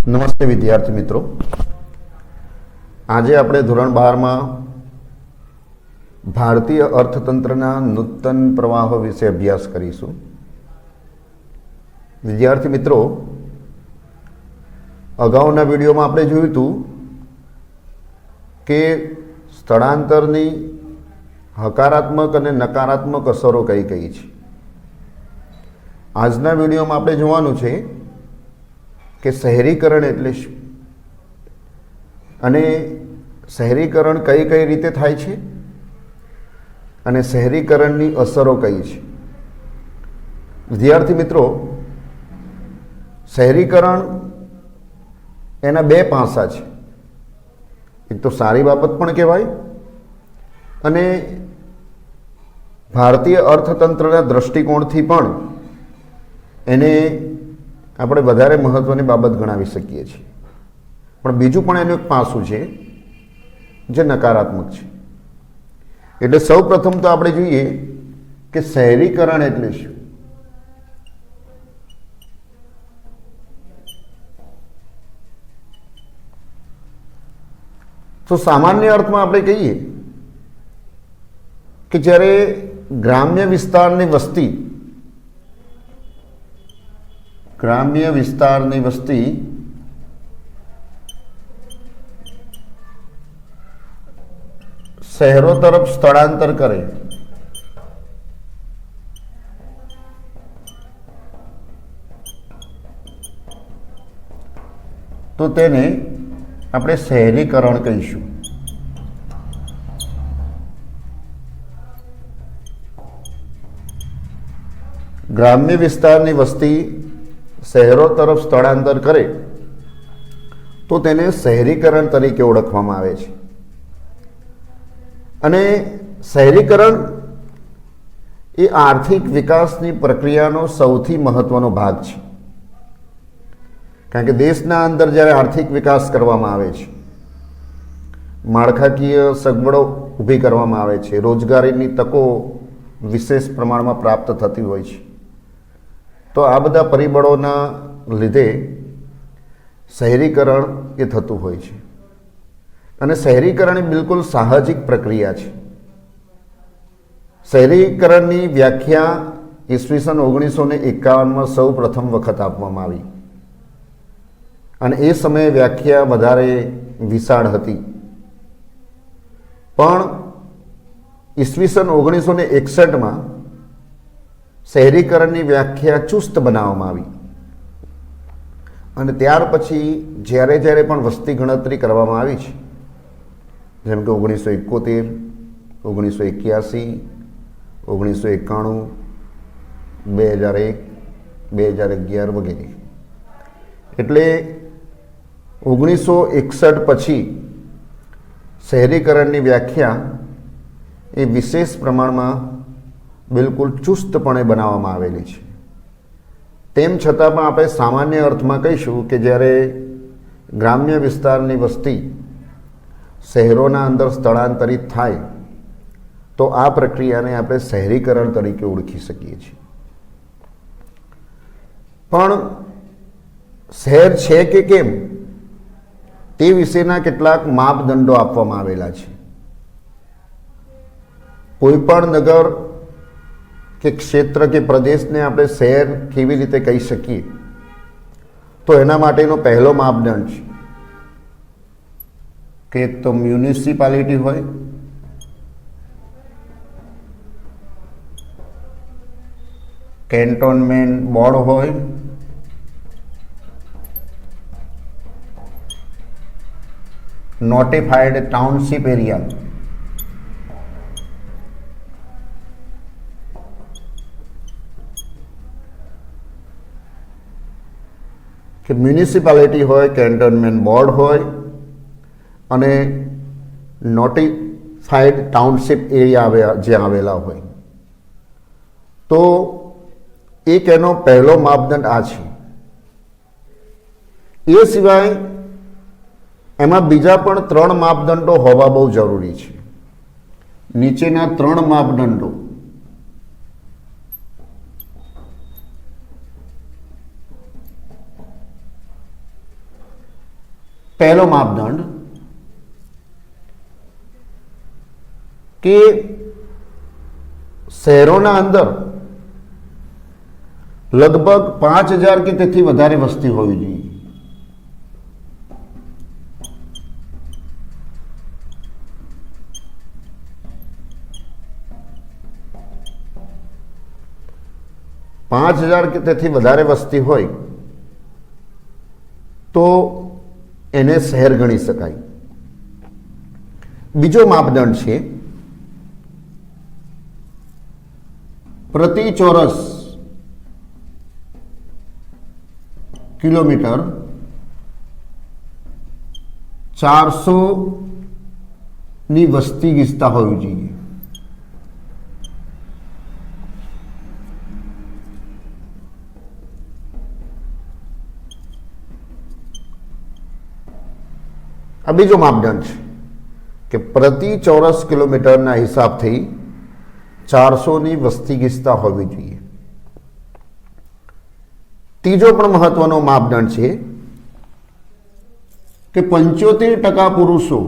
નમસ્તે વિદ્યાર્થી મિત્રો, આજે આપણે ધોરણ 12માં ભારતીય અર્થતંત્રના નૂતન પ્રવાહો વિશે અભ્યાસ કરીશું. વિદ્યાર્થી મિત્રો, અગાઉના વિડીયોમાં આપણે જોયું હતું કે સ્થળાંતરની હકારાત્મક અને નકારાત્મક અસરો કઈ કઈ છે. આજના વિડીયોમાં આપણે જોવાનું છે કે શહેરીકરણ એટલે શું અને શહેરીકરણ કઈ કઈ રીતે થાય છે અને શહેરીકરણની અસરો કઈ છે. વિદ્યાર્થી મિત્રો, શહેરીકરણ એના બે પાસા છે. એક તો સારી બાબત પણ કહેવાય અને ભારતીય અર્થતંત્રના દૃષ્ટિકોણથી પણ એને આપણે વધારે મહત્વની બાબત ગણાવી શકીએ છીએ. પણ બીજું પણ એનું એક પાસું છે જે નકારાત્મક છે. એટલે સૌ પ્રથમ તો આપણે જોઈએ કે શહેરીકરણ એટલે શું. તો સામાન્ય અર્થમાં આપણે કહીએ કે જ્યારે ગ્રામ્ય વિસ્તારની વસ્તી શહેરો તરફ સ્થળાંતર કરે તો તેને આપણે શહેરીકરણ કહીશું. ગ્રામ્ય વિસ્તારની વસ્તી શહેરો તરફ સ્થળાંતર કરે તો તેને શહેરીકરણ તરીકે ઓળખવામાં આવે છે. અને શહેરીકરણ એ આર્થિક વિકાસની પ્રક્રિયાનો સૌથી મહત્વનો ભાગ છે. કારણ કે દેશના અંદર જ્યારે આર્થિક વિકાસ કરવામાં આવે છે, માળખાકીય સગવડો ઊભી કરવામાં આવે છે, રોજગારીની તકો વિશેષ પ્રમાણમાં પ્રાપ્ત થતી હોય છે, તો આ બધા પરિબળોના લીધે શહેરીકરણ એ થતું હોય છે. અને શહેરીકરણ એ બિલકુલ સાહજિક પ્રક્રિયા છે. શહેરીકરણની વ્યાખ્યા ઈસવીસન 1951માં સૌ પ્રથમ વખત આપવામાં આવી અને એ સમયે વ્યાખ્યા વધારે વિશાળ હતી. પણ ઈસવીસન 1961માં શહેરીકરણની વ્યાખ્યા ચુસ્ત બનાવવામાં આવી અને ત્યાર પછી જ્યારે જ્યારે પણ વસ્તી ગણતરી કરવામાં આવી છે, જેમ કે 1971, 1981, 1991, 2001, 2011 વગેરે, એટલે 1961 પછી શહેરીકરણની વ્યાખ્યા એ વિશેષ પ્રમાણમાં બિલકુલ ચુસ્તપણે બનાવવામાં આવેલી છે. તેમ છતાં પણ આપણે સામાન્ય અર્થમાં કહીશું કે જ્યારે ગ્રામ્ય વિસ્તારની વસ્તી શહેરોના અંદર સ્થળાંતરિત થાય તો આ પ્રક્રિયાને આપણે શહેરીકરણ તરીકે ઓળખી શકીએ છીએ. પણ શહેર છે કે કેમ તે વિશેના કેટલાક માપદંડો આપવામાં આવેલા છે. કોઈ પણ નગર કે ક્ષેત્ર કે પ્રદેશને આપણે શહેર કેવી રીતે કહી શકીએ, તો એના માટેનો પહેલો માપદંડ છે કે એક તો મ્યુનિસિપાલિટી હોય, કેન્ટોનમેન્ટ બોર્ડ હોય, નોટિફાઈડ ટાઉનશીપ એરિયા, કે મ્યુનિસિપાલિટી હોય, કેન્ટોનમેન્ટ બોર્ડ હોય અને નોટિફાઈડ ટાઉનશીપ એરિયા જે આવેલા હોય, તો એક એનો પહેલો માપદંડ આ છે. એ સિવાય એમાં બીજા પણ 3 માપદંડો હોવા બહુ જરૂરી છે. નીચેના 3 માપદંડો પહેલો માપદંડ કે શહેરોના અંદર લગભગ 5000 કે તેથી વધારે વસ્તી હોવી જોઈએ. પાંચ હજાર કે તેથી વધારે વસ્તી હોય તો એને શહેર ગણી શકાય. બીજો માપદંડ છે પ્રતિ ચોરસ કિલોમીટર 400 ની વસ્તી ગીચતા હોવી જોઈએ. આ બીજો માપદંડ છે કે પ્રતિ ચોરસ કિલોમીટરના હિસાબથી 400 ની વસ્તી ગીચતા હોવી જોઈએ. ત્રીજો પણ મહત્વનો માપદંડ છે કે 75% પુરુષો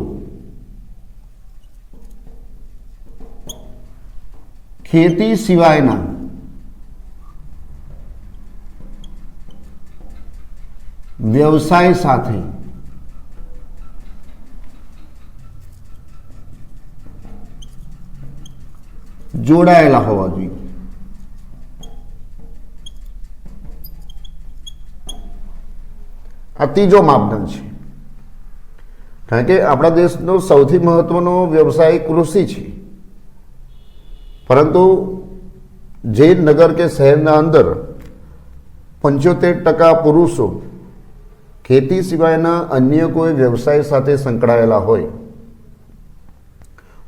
ખેતી સિવાયના વ્યવસાય સાથે જોડાયેલા હોવા જોઈએ. આ ત્રીજો માપદંડ છે. કારણ કે આપણા દેશનો સૌથી મહત્વનો વ્યવસાય કૃષિ છે, પરંતુ જે નગર કે શહેરના અંદર 75% પુરુષો ખેતી સિવાયના અન્ય કોઈ વ્યવસાય સાથે સંકળાયેલા હોય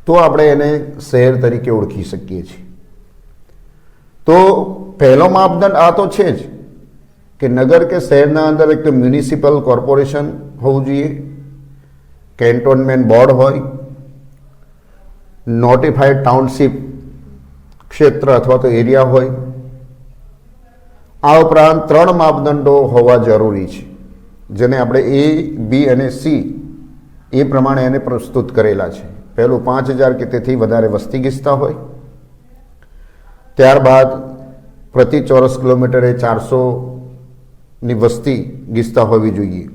તો આપણે એને શહેર તરીકે ઓળખી શકીએ છીએ. તો પહેલો માપદંડ આ તો છે જ કે નગર કે શહેરના અંદર એક તો મ્યુનિસિપલ કોર્પોરેશન હોવું જોઈએ, કેન્ટોનમેન્ટ બોર્ડ હોય, નોટિફાઈડ ટાઉનશીપ ક્ષેત્ર અથવા તો એરિયા હોય. આ ઉપરાંત 3 માપદંડો હોવા જરૂરી છે, જેને આપણે A, B અને C એ પ્રમાણે એને પ્રસ્તુત કરેલા છે. પહેલું 5000 કે તેથી વધારે વસ્તી ગીચતા હોય, ત્યારબાદ પ્રતિ ચોરસ કિલોમીટરે 400 ની વસ્તી ગીચતા હોવી જોઈએ,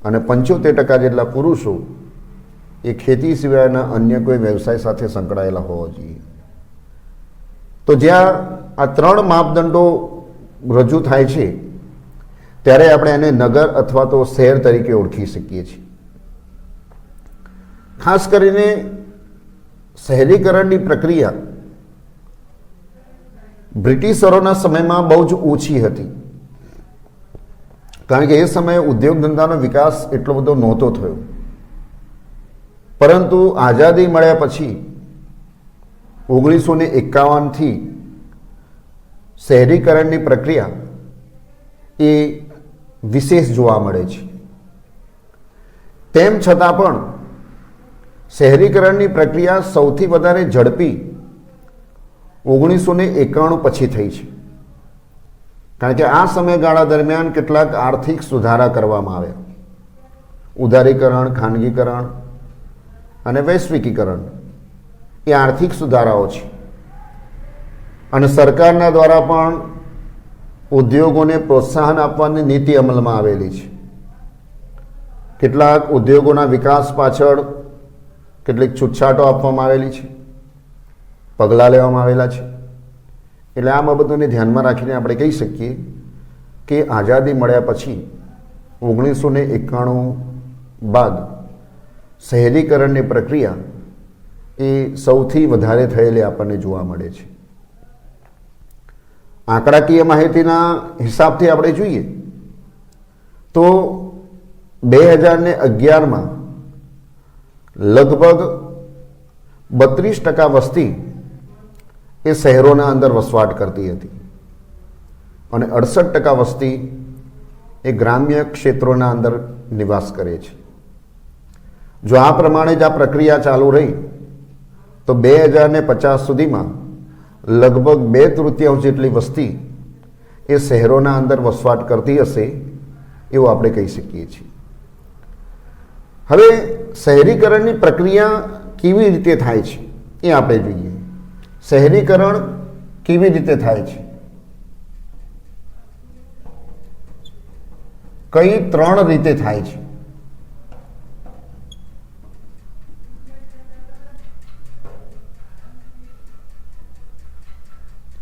અને 75% જેટલા પુરુષો એ ખેતી સિવાયના અન્ય કોઈ વ્યવસાય સાથે સંકળાયેલા હોવા જોઈએ. તો જ્યાં આ 3 માપદંડો રજૂ થાય છે ત્યારે આપણે એને નગર અથવા તો શહેર તરીકે ઓળખી શકીએ છીએ. ખાસ કરીને શહેરીકરણની પ્રક્રિયા બ્રિટિશરોના સમયમાં બહુ જ ઓછી હતી, કારણ કે એ સમયે ઉદ્યોગ ધંધાનો વિકાસ એટલો બધો નહોતો થયો. પરંતુ આઝાદી મળ્યા પછી 1951થી શહેરીકરણની પ્રક્રિયા એ વિશેષ જોવા મળે છે. તેમ છતાં પણ શહેરીકરણની પ્રક્રિયા સૌથી વધારે ઝડપી 1991 પછી થઈ છે, કારણ કે આ સમયગાળા દરમિયાન કેટલાક આર્થિક સુધારા કરવામાં આવ્યા. ઉદારીકરણ, ખાનગીકરણ અને વૈશ્વિકીકરણ એ આર્થિક સુધારાઓ છે, અને સરકારના દ્વારા પણ ઉદ્યોગોને પ્રોત્સાહન આપવાની નીતિ અમલમાં આવેલી છે. કેટલાક ઉદ્યોગોના વિકાસ પાછળ કેટલીક છૂટછાટો આપવામાં આવેલી છે, પગલાં લેવામાં આવેલા છે. એટલે આ બાબતોને ધ્યાનમાં રાખીને આપણે કહી શકીએ કે આઝાદી મળ્યા પછી 1991 બાદ શહેરીકરણની પ્રક્રિયા એ સૌથી વધારે થયેલી આપણને જોવા મળે છે. આંકડાકીય માહિતીના હિસાબથી આપણે જોઈએ તો 2011માં લગભગ 32% વસ્તી એ શહેરોના અંદર વસવાટ કરતી હતી, અને 68% વસ્તી એ ગ્રામ્ય ક્ષેત્રોના અંદર નિવાસ કરે છે. જો આ પ્રમાણે જ આ પ્રક્રિયા ચાલુ રહી તો 2050 સુધીમાં લગભગ 2/3 જેટલી વસ્તી એ શહેરોના અંદર વસવાટ કરતી હશે એવું આપણે કહી શકીએ છીએ. હવે શહેરીકરણની પ્રક્રિયા કેવી રીતે થાય છે એ આપણે જોઈએ. શહેરીકરણ કેવી રીતે થાય છે? કઈ 3 રીતે થાય છે?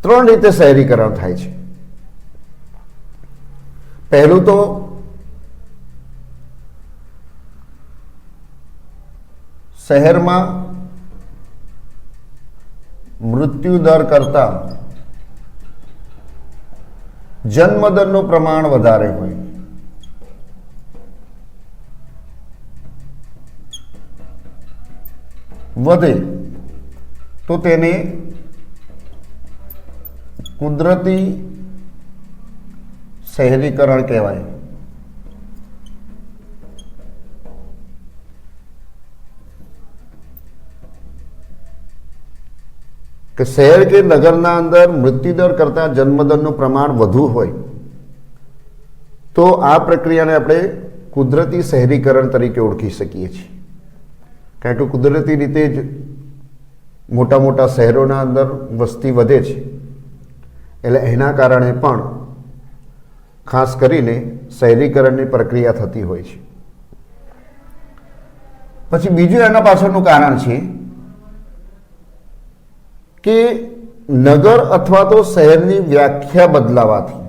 ત્રણ રીતે શહેરીકરણ થાય છે. પહેલું તો શહેરમાં મૃત્યુ દર કરતા જન્મદરનું પ્રમાણ વધારે હોય. વધે તો તેને કુદરતી શહેરીકરણ કહેવાય. કે શહેર કે નગરના અંદર મૃત્યુદર કરતાં જન્મદરનું પ્રમાણ વધુ હોય તો આ પ્રક્રિયાને આપણે કુદરતી શહેરીકરણ તરીકે ઓળખી શકીએ છીએ. કારણ કે કુદરતી રીતે જ મોટા મોટા શહેરોના અંદર વસ્તી વધે છે, એટલે એના કારણે પણ ખાસ કરીને શહેરીકરણની પ્રક્રિયા થતી હોય છે. પછી બીજું એના પાછળનું કારણ છે કે નગર અથવા તો શહેરની વ્યાખ્યા બદલાવાથી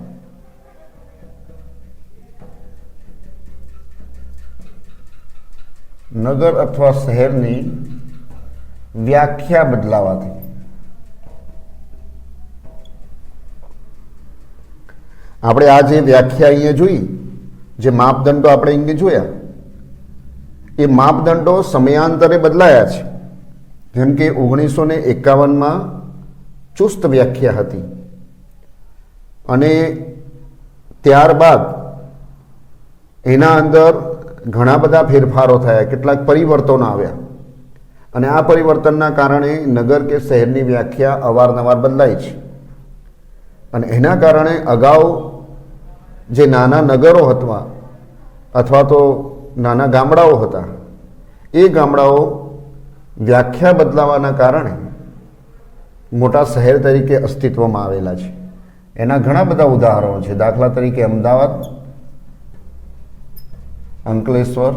નગર અથવા શહેરની વ્યાખ્યા બદલાવાથી આપણે આ જે વ્યાખ્યા અહીંયા જોઈ, જે માપદંડો આપણે અહીંયા જોયા, એ માપદંડો સમયાંતરે બદલાયા છે. જેમ કે 1951માં ચુસ્ત વ્યાખ્યા હતી અને ત્યારબાદ એના અંદર ઘણા બધા ફેરફારો થયા, કેટલાક પરિવર્તનો આવ્યા અને આ પરિવર્તનના કારણે નગર કે શહેરની વ્યાખ્યા અવારનવાર બદલાઈ છે. અને એના કારણે અગાઉ જે નાના નગરો હતા અથવા તો નાના ગામડાઓ હતા, એ ગામડાઓ વ્યાખ્યા બદલાવાના કારણે મોટા શહેર તરીકે અસ્તિત્વમાં આવેલા છે. એના ઘણા બધા ઉદાહરણો છે. દાખલા તરીકે અમદાવાદ, અંકલેશ્વર,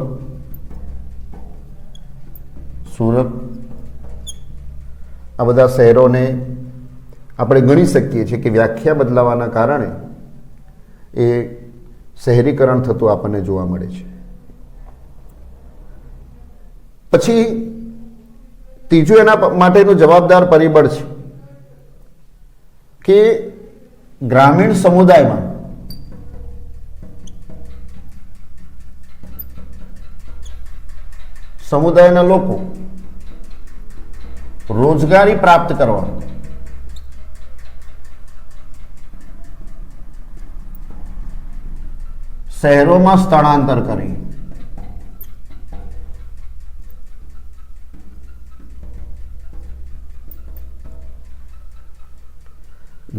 સુરત, આ બધા શહેરોને આપણે ગણી શકીએ છીએ કે વ્યાખ્યા બદલાવાના કારણે એ શહેરીકરણ થતું આપણને જોવા મળે છે. પછી ત્રીજું એના માટેનું જવાબદાર પરિબળ છે કે ગ્રામીણ સમુદાયમાં સમુદાયના લોકો રોજગારી પ્રાપ્ત કરવા શહેરોમાં સ્થળાંતર કરી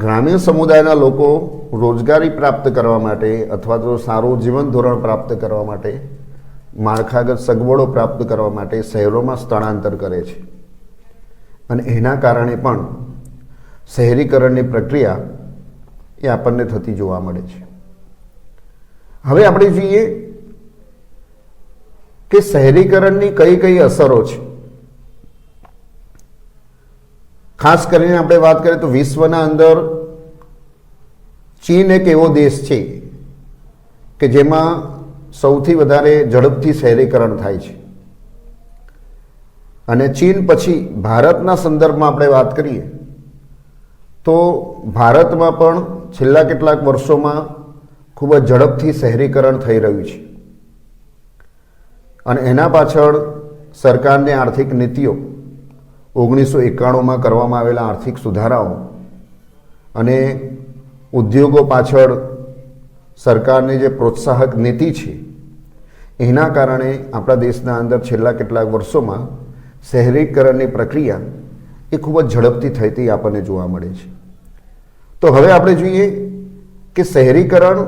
ગ્રામીણ સમુદાયના લોકો રોજગારી પ્રાપ્ત કરવા માટે અથવા તો સારું જીવન ધોરણ પ્રાપ્ત કરવા માટે, માળખાગત સગવડો પ્રાપ્ત કરવા માટે શહેરોમાં સ્થળાંતર કરે છે અને એના કારણે પણ શહેરીકરણની પ્રક્રિયા એ આપણને થતી જોવા મળે છે. હવે આપણે જોઈએ કે શહેરીકરણની કઈ કઈ અસરો છે. ખાસ કરીને આપણે વાત કરીએ તો વિશ્વના અંદર ચીન એક એવો દેશ છે કે જેમાં સૌથી વધારે ઝડપથી શહેરીકરણ થાય છે. અને ચીન પછી ભારતના સંદર્ભમાં આપણે વાત કરીએ તો ભારતમાં પણ છેલ્લા કેટલાક વર્ષોમાં ખૂબ જ ઝડપથી શહેરીકરણ થઈ રહ્યું છે. અને એના પાછળ સરકારની આર્થિક નીતિઓ, 1991માં કરવામાં આવેલા આર્થિક સુધારાઓ અને ઉદ્યોગો પાછળ સરકારની જે પ્રોત્સાહક નીતિ છે, એના કારણે આપણા દેશના અંદર છેલ્લા કેટલાક વર્ષોમાં શહેરીકરણની પ્રક્રિયા એ ખૂબ જ ઝડપથી થતી આપણને જોવા મળે છે. તો હવે આપણે જોઈએ કે શહેરીકરણ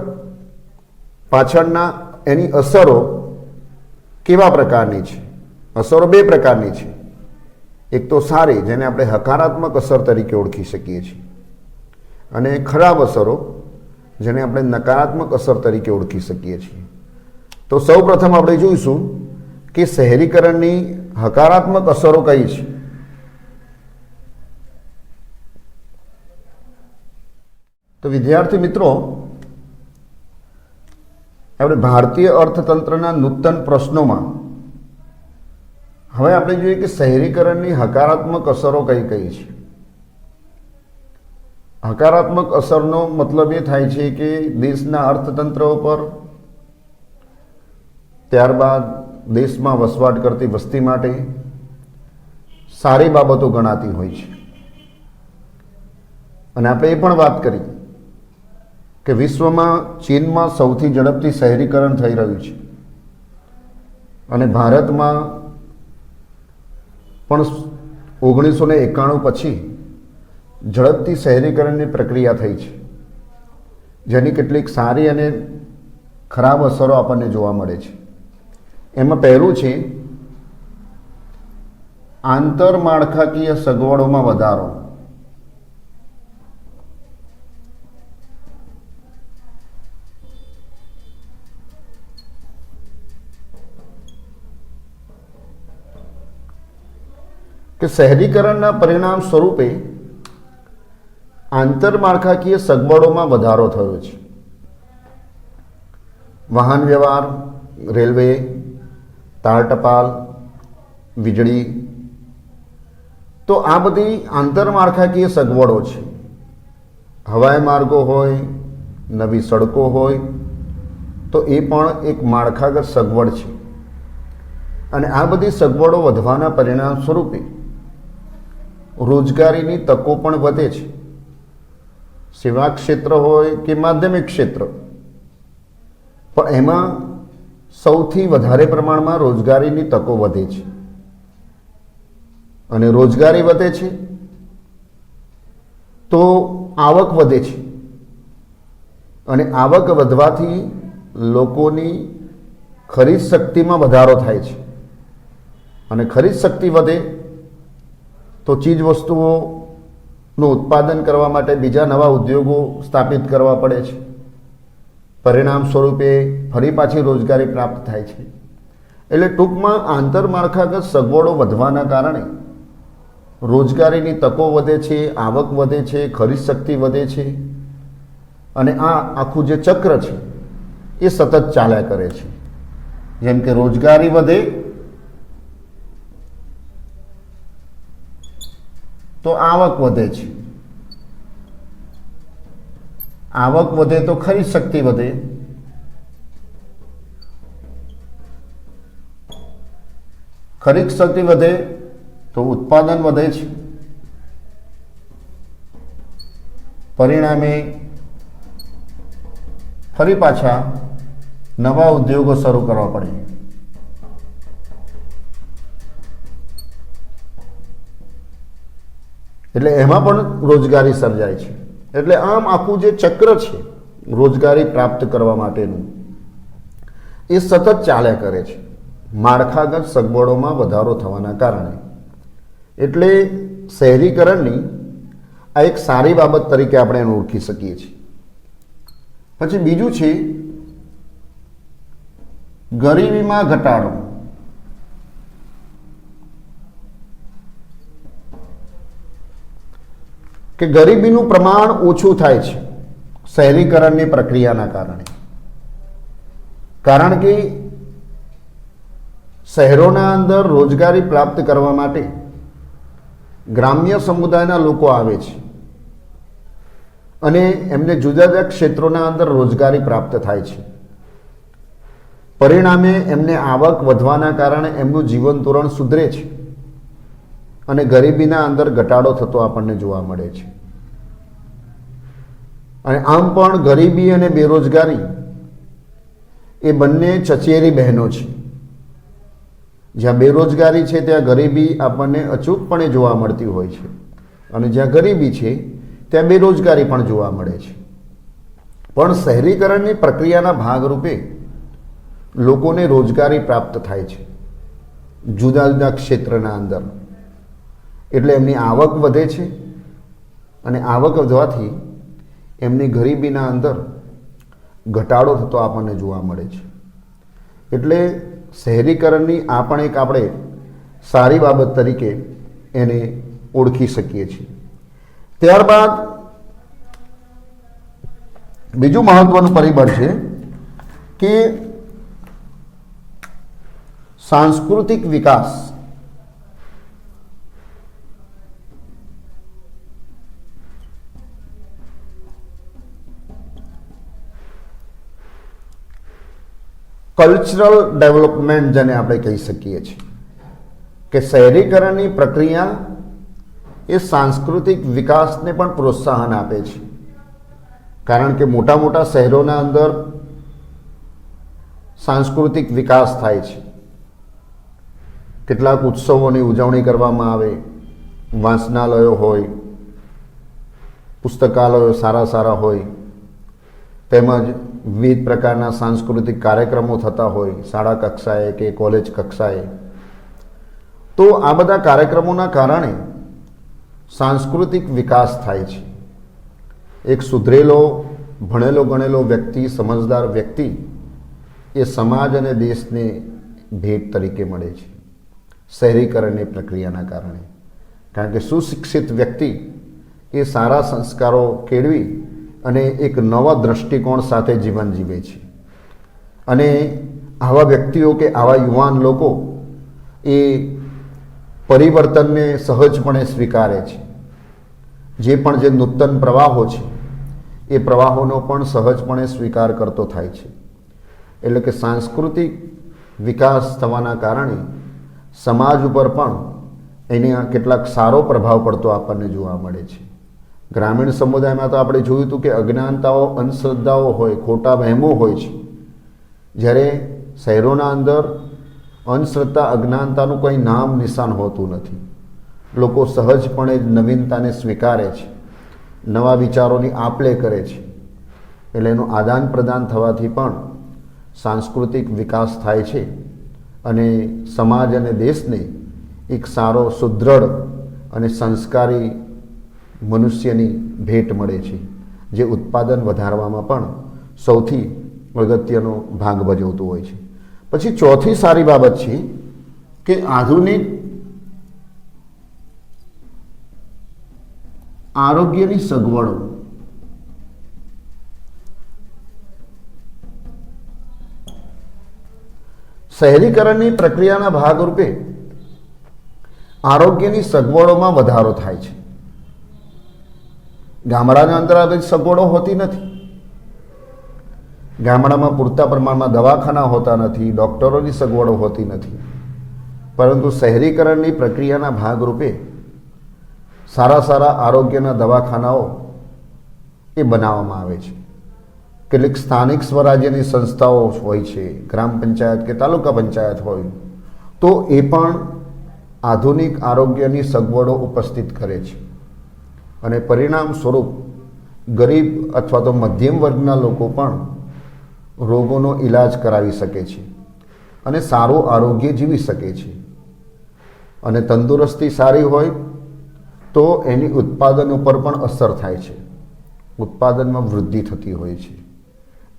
પાછળના એની અસરો કેવા પ્રકારની છે? અસરો બે પ્રકારની છે. એક તો સારી, જેને આપણે હકારાત્મક અસર તરીકે ઓળખી શકીએ છીએ, અને ખરાબ અસરો, જેને આપણે નકારાત્મક અસર તરીકે ઓળખી શકીએ છીએ. તો સૌ પ્રથમ આપણે જોઈશું કે શહેરીકરણની હકારાત્મક અસરો કઈ છે. તો વિદ્યાર્થી મિત્રો, આપણે ભારતીય અર્થતંત્રના નૂતન પ્રશ્નોમાં હવે આપણે જોઈએ કે શહેરીકરણની હકારાત્મક અસરો કઈ કઈ છે. હકારાત્મક અસરનો મતલબ એ થાય છે કે દેશના અર્થતંત્ર ઉપર, ત્યારબાદ દેશમાં વસવાટ કરતી વસ્તી માટે સારી બાબતો ગણાતી હોય છે. અને આપણે એ પણ વાત કરી કે વિશ્વમાં ચીનમાં સૌથી ઝડપથી શહેરીકરણ થઈ રહ્યું છે, અને ભારતમાં પણ 1991 પછી ઝડપથી શહેરીકરણની પ્રક્રિયા થઈ છે, જેની કેટલીક સારી અને ખરાબ અસરો આપણને જોવા મળે છે. એમાં પહેલું છે આંતરમાળખાકીય સગવડોમાં વધારો. કે શહેરીકરણના પરિણામ સ્વરૂપે આંતરમાળખાકીય સગવડોમાં વધારો થયો છે. વાહન વ્યવહાર, રેલવે, તાર ટપાલ, વીજળી, તો આ બધી આંતરમાળખાકીય સગવડો છે. હવાઈ માર્ગો હોય, નવી સડકો હોય, તો એ પણ એક માળખાગત સગવડ છે. અને આ બધી સગવડો વધવાના પરિણામ સ્વરૂપે રોજગારીની તકો પણ વધે છે. સેવા ક્ષેત્ર હોય કે માધ્યમિક ક્ષેત્ર, પણ એમાં સૌથી વધારે પ્રમાણમાં રોજગારીની તકો વધે છે. અને રોજગારી વધે છે તો આવક વધે છે, અને આવક વધવાથી લોકોની ખરીદ શક્તિમાં વધારો થાય છે. અને ખરીદ શક્તિ વધે તો ચીજ વસ્તુઓનું ઉત્પાદન કરવા માટે બીજા નવા ઉદ્યોગો સ્થાપિત કરવા પડે છે. પરિણામ સ્વરૂપે ફરી પાછી રોજગારી પ્રાપ્ત થાય છે. એટલે ટૂંકમાં આંતરમાળખાગત સગવડો વધવાના કારણે રોજગારીની તકો વધે છે, આવક વધે છે, ખરીદ શક્તિ વધે છે. અને આ આખું જે ચક્ર છે એ સતત ચાલ્યા કરે છે. જેમ કે રોજગારી વધે તો આવક વધે છે, આવક વધે તો ખરીદ શક્તિ વધે, ખરીદ શક્તિ વધે તો ઉત્પાદન વધે છે. પરિણામે ફરી પાછા નવા ઉદ્યોગો શરૂ કરવા પડે. એટલે એમાં પણ રોજગારી સર્જાય છે. એટલે આમ આખું જે ચક્ર છે રોજગારી પ્રાપ્ત કરવા માટેનું, એ સતત ચાલ્યા કરે છે માળખાગત સગવડોમાં વધારો થવાના કારણે. એટલે શહેરીકરણની આ એક સારી બાબત તરીકે આપણે એને ઓળખી શકીએ છીએ. પછી બીજું છે ગરીબીમાં ઘટાડો. કે ગરીબીનું પ્રમાણ ઓછું થાય છે શહેરીકરણની પ્રક્રિયાના કારણે. કારણ કે શહેરોના અંદર રોજગારી પ્રાપ્ત કરવા માટે ગ્રામ્ય સમુદાયના લોકો આવે છે, અને એમને જુદા જુદા ક્ષેત્રોના અંદર રોજગારી પ્રાપ્ત થાય છે. પરિણામે એમને આવક વધવાના કારણે એમનું જીવન ધોરણ સુધરે છે, અને ગરીબીના અંદર ઘટાડો થતો આપણને જોવા મળે છે. અને આમ પણ ગરીબી અને બેરોજગારી એ બંને ચચેરી બહેનો છે. જ્યાં બેરોજગારી છે ત્યાં ગરીબી આપણને અચૂકપણે જોવા મળતી હોય છે, અને જ્યાં ગરીબી છે ત્યાં બેરોજગારી પણ જોવા મળે છે. પણ શહેરીકરણની પ્રક્રિયાના ભાગરૂપે લોકોને રોજગારી પ્રાપ્ત થાય છે જુદા જુદા ક્ષેત્રના અંદર, એટલે એમની આવક વધે છે અને આવક વધવાથી એમની ગરીબીના અંદર ઘટાડો થતો આપણને જોવા મળે છે. એટલે શહેરીકરણની આ પણ એક આપણે સારી બાબત તરીકે એને ઓળખી શકીએ છીએ. ત્યારબાદ બીજું મહત્વનું પરિબળ છે કે સાંસ્કૃતિક વિકાસ. કલ્ચરલ ડેવલપમેન્ટ જેને આપણે કહી શકીએ છીએ કે શહેરીકરણની પ્રક્રિયા એ સાંસ્કૃતિક વિકાસને પણ પ્રોત્સાહન આપે છે. કારણ કે મોટા મોટા શહેરોના અંદર સાંસ્કૃતિક વિકાસ થાય છે. કેટલાક ઉત્સવોની ઉજવણી કરવામાં આવે, વાંચનાલયો હોય, પુસ્તકાલયો સારા સારા હોય, તેમજ વિવિધ પ્રકારના સાંસ્કૃતિક કાર્યક્રમો થતા હોય શાળા કક્ષાએ કે કોલેજ કક્ષાએ. તો આ બધા કાર્યક્રમોના કારણે સાંસ્કૃતિક વિકાસ થાય છે. એક સુધરેલો, ભણેલો ગણેલો વ્યક્તિ, સમજદાર વ્યક્તિ એ સમાજ અને દેશને ભેટ તરીકે મળે છે શહેરીકરણની પ્રક્રિયાના કારણે. કારણ કે સુશિક્ષિત વ્યક્તિ એ સારા સંસ્કારો કેળવી અને એક નવા દૃષ્ટિકોણ સાથે જીવન જીવે છે. અને આવા વ્યક્તિઓ કે આવા યુવાન લોકો એ પરિવર્તનને સહજપણે સ્વીકારે છે. જે પણ જે નૂતન પ્રવાહો છે એ પ્રવાહોનો પણ સહજપણે સ્વીકાર કરતો થાય છે. એટલે કે સાંસ્કૃતિક વિકાસ થવાના કારણે સમાજ ઉપર પણ એને કેટલાક સારો પ્રભાવ પડતો આપણને જોવા મળે છે. ગ્રામીણ સમુદાયમાં તો આપણે જોયું હતું કે અજ્ઞાનતાઓ, અંધશ્રદ્ધાઓ હોય, ખોટા વહેમો હોય છે. જ્યારે શહેરોના અંદર અંધશ્રદ્ધા, અજ્ઞાનતાનું કંઈ નામ નિશાન હોતું નથી. લોકો સહજપણે નવીનતાને સ્વીકારે છે, નવા વિચારોની આપ-લે કરે છે. એટલે એનું આદાન પ્રદાન થવાથી પણ સાંસ્કૃતિક વિકાસ થાય છે અને સમાજ અને દેશને એક સારો, સુદૃઢ અને સંસ્કારી મનુષ્યની ભેટ મળે છે, જે ઉત્પાદન વધારવામાં પણ સૌથી અગત્યનો ભાગ ભજવતું હોય છે. પછી ચોથી સારી બાબત છે કે આધુનિક આરોગ્યની સગવડો. શહેરીકરણની પ્રક્રિયાના ભાગરૂપે આરોગ્યની સગવડોમાં વધારો થાય છે. ગામડાના અંદર આવી સગવડો હોતી નથી. ગામડામાં પૂરતા પ્રમાણમાં દવાખાના હોતા નથી, ડૉક્ટરોની સગવડો હોતી નથી. પરંતુ શહેરીકરણની પ્રક્રિયાના ભાગરૂપે સારા સારા આરોગ્યના દવાખાનાઓ એ બનાવવામાં આવે છે. કેટલીક સ્થાનિક સ્વરાજ્યની સંસ્થાઓ હોય છે, ગ્રામ પંચાયત કે તાલુકા પંચાયત હોય, તો એ પણ આધુનિક આરોગ્યની સગવડો ઉપસ્થિત કરે છે. અને પરિણામ સ્વરૂપ ગરીબ અથવા તો મધ્યમ વર્ગના લોકો પણ રોગોનો ઈલાજ કરાવી શકે છે અને સારું આરોગ્ય જીવી શકે છે. અને તંદુરસ્તી સારી હોય તો એની ઉત્પાદન ઉપર પણ અસર થાય છે. ઉત્પાદનમાં વૃદ્ધિ થતી હોય છે.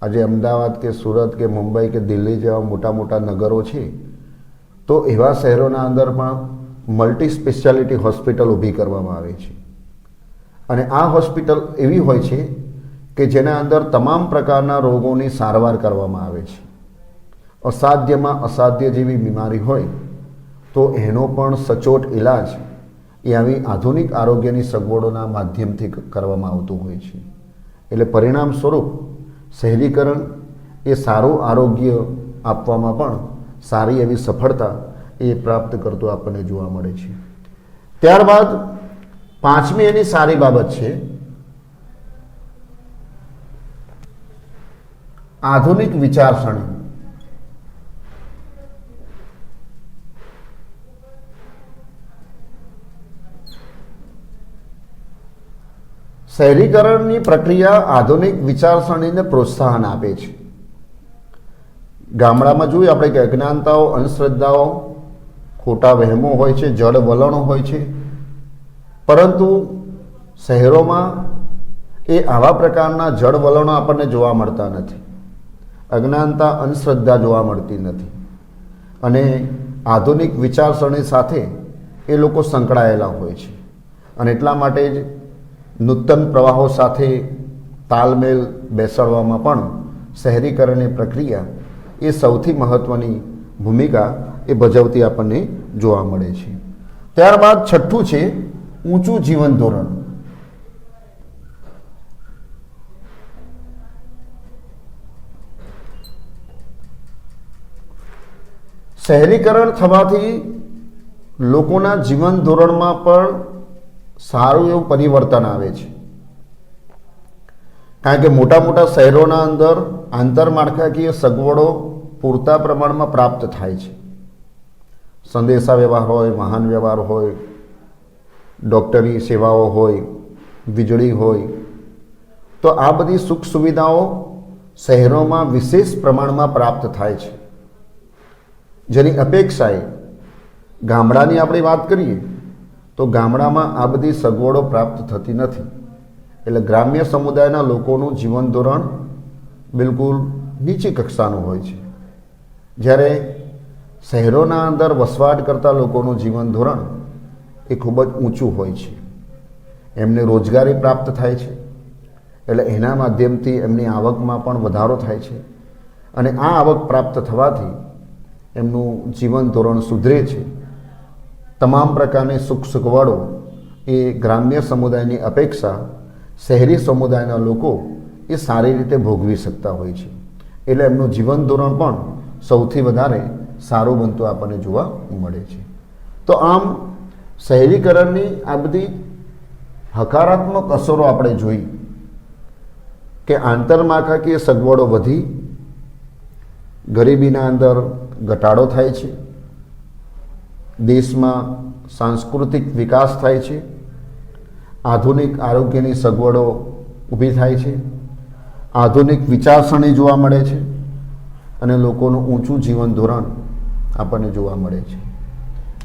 આજે અમદાવાદ કે સુરત કે મુંબઈ કે દિલ્હી જેવા મોટા મોટા નગરો છે, તો એવા શહેરોના અંદર પણ મલ્ટી સ્પેશિયાલિટી હોસ્પિટલ ઊભી કરવામાં આવે છે. અને આ હોસ્પિટલ એવી હોય છે કે જેના અંદર તમામ પ્રકારના રોગોની સારવાર કરવામાં આવે છે. અસાધ્યમાં અસાધ્ય જેવી બીમારી હોય તો એનો પણ સચોટ ઈલાજ એ આવી આધુનિક આરોગ્યની સગવડોના માધ્યમથી કરવામાં આવતું હોય છે. એટલે પરિણામ સ્વરૂપ શહેરીકરણ એ સારું આરોગ્ય આપવામાં પણ સારી એવી સફળતા એ પ્રાપ્ત કરતું આપણને જોવા મળે છે. ત્યારબાદ પાંચમી એની સારી બાબત છે આધુનિક વિચારસરણી. શહેરીકરણની પ્રક્રિયા આધુનિક વિચારસરણીને પ્રોત્સાહન આપે છે. ગામડામાં જોઈએ આપણે કે અજ્ઞાનતાઓ, અંધશ્રદ્ધાઓ, ખોટા વહેમો હોય છે, જડ વલણો હોય છે, પરંતુ શહેરોમાં એ આવા પ્રકારના જડ વલણો આપણને જોવા મળતા નથી. અજ્ઞાનતા, અંધશ્રદ્ધા જોવા મળતી નથી અને આધુનિક વિચારસરણી સાથે એ લોકો સંકળાયેલા હોય છે અને એટલા માટે જ નૂતન પ્રવાહો સાથે તાલમેલ બેસાડવામાં પણ શહેરીકરણની પ્રક્રિયા એ સૌથી મહત્ત્વની ભૂમિકા એ ભજવતી આપણને જોવા મળે છે. ત્યારબાદ છઠ્ઠું છે ઊંચું જીવન ધોરણ. શહેરીકરણ થવાથી લોકોના જીવન ધોરણમાં પણ સારું એવું પરિવર્તન આવે છે. કારણ કે મોટા મોટા શહેરોના અંદર આંતરમાળખાકીય સગવડો પૂરતા પ્રમાણમાં પ્રાપ્ત થાય છે. સંદેશા વ્યવહાર હોય, વાહન વ્યવહાર હોય, ડૉક્ટરી સેવાઓ હોય, વીજળી હોય, તો આ બધી સુખ સુવિધાઓ શહેરોમાં વિશેષ પ્રમાણમાં પ્રાપ્ત થાય છે. જેની અપેક્ષાએ ગામડાની આપણે વાત કરીએ તો ગામડામાં આ બધી સગવડો પ્રાપ્ત થતી નથી. એટલે ગ્રામ્ય સમુદાયના લોકોનું જીવન ધોરણ બિલકુલ નીચી કક્ષાનું હોય છે, જ્યારે શહેરોના અંદર વસવાટ કરતા લોકોનું જીવન ધોરણ એ ખૂબ જ ઊંચું હોય છે. એમને રોજગારી પ્રાપ્ત થાય છે, એટલે એના માધ્યમથી એમની આવકમાં પણ વધારો થાય છે અને આ આવક પ્રાપ્ત થવાથી એમનું જીવન ધોરણ સુધરે છે. તમામ પ્રકારની સુખ સગવડો એ ગ્રામ્ય સમુદાયની અપેક્ષા શહેરી સમુદાયના લોકો એ સારી રીતે ભોગવી શકતા હોય છે. એટલે એમનું જીવન ધોરણ પણ સૌથી વધારે સારું બનતું આપણને જોવા મળે છે. તો આમ શહેરીકરણની આ બધી હકારાત્મક અસરો આપણે જોઈ કે આંતરમાળખાકીય સગવડો વધી, ગરીબીના અંદર ઘટાડો થાય છે, દેશમાં સાંસ્કૃતિક વિકાસ થાય છે, આધુનિક આરોગ્યની સગવડો ઊભી થાય છે, આધુનિક વિચારસરણી જોવા મળે છે અને લોકોનું ઊંચું જીવન ધોરણ આપણને જોવા મળે છે.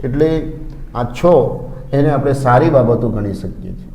એટલે આ 6 એને આપણે સારી બાબતો ગણી શકીએ છીએ.